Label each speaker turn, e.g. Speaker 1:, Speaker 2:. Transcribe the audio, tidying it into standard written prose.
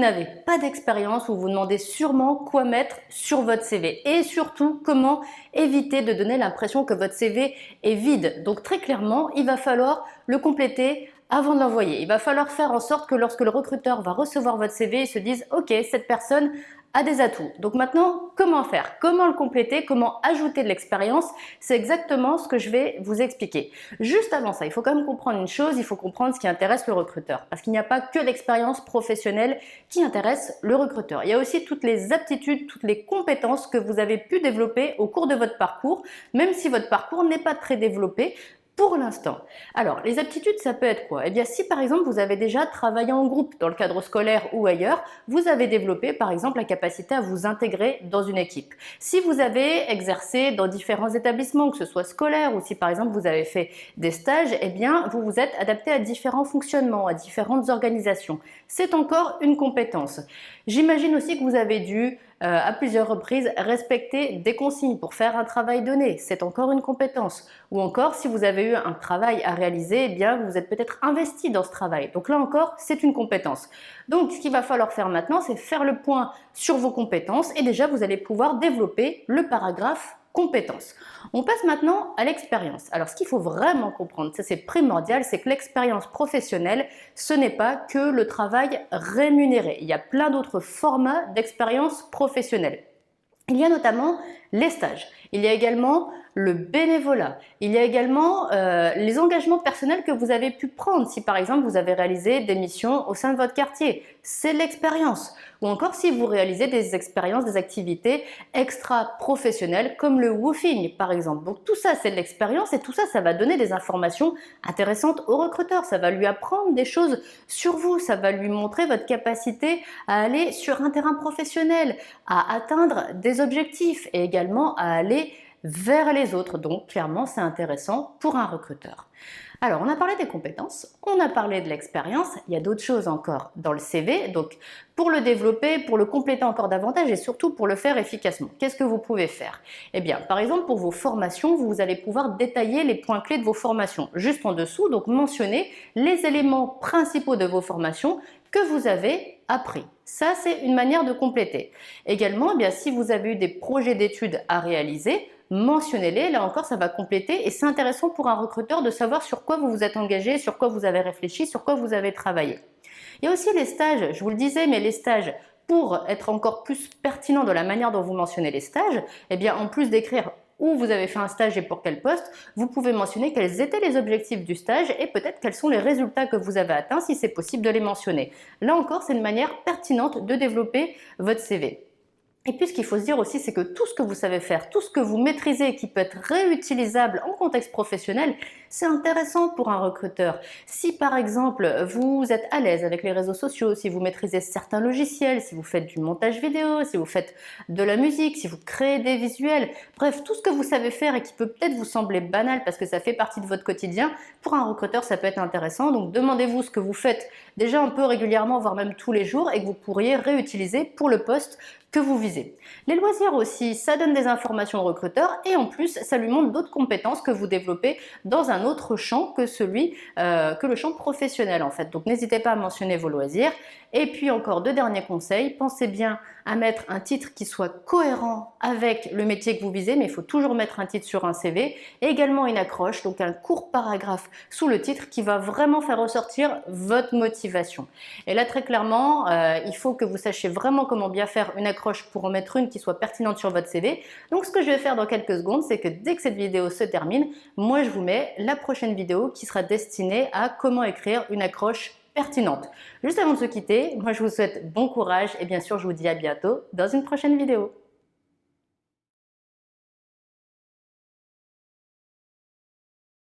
Speaker 1: n'avez pas d'expérience, vous vous demandez sûrement quoi mettre sur votre CV et surtout comment éviter de donner l'impression que votre CV est vide. Donc très clairement, il va falloir le compléter avant de l'envoyer. Il va falloir faire en sorte que lorsque le recruteur va recevoir votre CV, il se dise « Ok, cette personne a des atouts ». Donc maintenant, comment faire? Comment le compléter? Comment ajouter de l'expérience? C'est exactement ce que je vais vous expliquer. Juste avant ça, il faut quand même comprendre une chose, il faut comprendre ce qui intéresse le recruteur. Parce qu'il n'y a pas que l'expérience professionnelle qui intéresse le recruteur. Il y a aussi toutes les aptitudes, toutes les compétences que vous avez pu développer au cours de votre parcours, même si votre parcours n'est pas très développé pour l'instant. Alors, les aptitudes, ça peut être quoi? Eh bien, si par exemple, vous avez déjà travaillé en groupe dans le cadre scolaire ou ailleurs, vous avez développé par exemple la capacité à vous intégrer dans une équipe. Si vous avez exercé dans différents établissements, que ce soit scolaire ou si par exemple vous avez fait des stages, eh bien, vous vous êtes adapté à différents fonctionnements, à différentes organisations. C'est encore une compétence. J'imagine aussi que vous avez dû à plusieurs reprises respecter des consignes pour faire un travail donné, c'est encore une compétence. Ou encore, si vous avez eu un travail à réaliser, eh bien, vous êtes peut-être investi dans ce travail. Donc là encore, c'est une compétence. Donc, ce qu'il va falloir faire maintenant, c'est faire le point sur vos compétences et déjà, vous allez pouvoir développer le paragraphe compétences. On passe maintenant à l'expérience. Alors, ce qu'il faut vraiment comprendre, ça c'est primordial, c'est que l'expérience professionnelle, ce n'est pas que le travail rémunéré. Il y a plein d'autres formats d'expérience professionnelle. Il y a notamment les stages. Il y a également le bénévolat. Il y a également les engagements personnels que vous avez pu prendre. Si par exemple vous avez réalisé des missions au sein de votre quartier, c'est l'expérience. Ou encore si vous réalisez des expériences, des activités extra-professionnelles comme le woofing par exemple. Donc tout ça c'est de l'expérience et tout ça, ça va donner des informations intéressantes au recruteur. Ça va lui apprendre des choses sur vous. Ça va lui montrer votre capacité à aller sur un terrain professionnel, à atteindre des objectifs et également à aller vers les autres. Donc clairement, c'est intéressant pour un recruteur. Alors, on a parlé des compétences, on a parlé de l'expérience, il y a d'autres choses encore dans le CV. Donc, pour le développer, pour le compléter encore davantage et surtout pour le faire efficacement, qu'est-ce que vous pouvez faire? Eh bien, par exemple, pour vos formations, vous allez pouvoir détailler les points clés de vos formations. Juste en dessous, donc mentionner les éléments principaux de vos formations que vous avez appris. Ça, c'est une manière de compléter. Également, eh bien, si vous avez eu des projets d'études à réaliser, mentionnez-les, là encore ça va compléter et c'est intéressant pour un recruteur de savoir sur quoi vous vous êtes engagé, sur quoi vous avez réfléchi, sur quoi vous avez travaillé. Il y a aussi les stages, je vous le disais, mais les stages, pour être encore plus pertinent de la manière dont vous mentionnez les stages, eh bien en plus d'écrire où vous avez fait un stage et pour quel poste, vous pouvez mentionner quels étaient les objectifs du stage et peut-être quels sont les résultats que vous avez atteints si c'est possible de les mentionner. Là encore, c'est une manière pertinente de développer votre CV. Et puis ce qu'il faut se dire aussi, c'est que tout ce que vous savez faire, tout ce que vous maîtrisez et qui peut être réutilisable en contexte professionnel, c'est intéressant pour un recruteur. Si par exemple vous êtes à l'aise avec les réseaux sociaux, si vous maîtrisez certains logiciels, si vous faites du montage vidéo, si vous faites de la musique, si vous créez des visuels, bref, tout ce que vous savez faire et qui peut peut-être vous sembler banal parce que ça fait partie de votre quotidien, pour un recruteur ça peut être intéressant. Donc demandez-vous ce que vous faites déjà un peu régulièrement, voire même tous les jours et que vous pourriez réutiliser pour le poste que vous visez. Les loisirs aussi, ça donne des informations au recruteur et en plus, ça lui montre d'autres compétences que vous développez dans un autre champ que que le champ professionnel en fait. Donc n'hésitez pas à mentionner vos loisirs. Et puis encore deux derniers conseils, pensez bien à mettre un titre qui soit cohérent avec le métier que vous visez, mais il faut toujours mettre un titre sur un CV et également une accroche, donc un court paragraphe sous le titre qui va vraiment faire ressortir votre motivation. Et là très clairement, il faut que vous sachiez vraiment comment bien faire une accroche pour en mettre une qui soit pertinente sur votre CV. Donc ce que je vais faire dans quelques secondes, c'est que dès que cette vidéo se termine, moi je vous mets la prochaine vidéo qui sera destinée à comment écrire une accroche pertinente. Juste avant de se quitter, moi je vous souhaite bon courage et bien sûr je vous dis à bientôt dans une prochaine vidéo.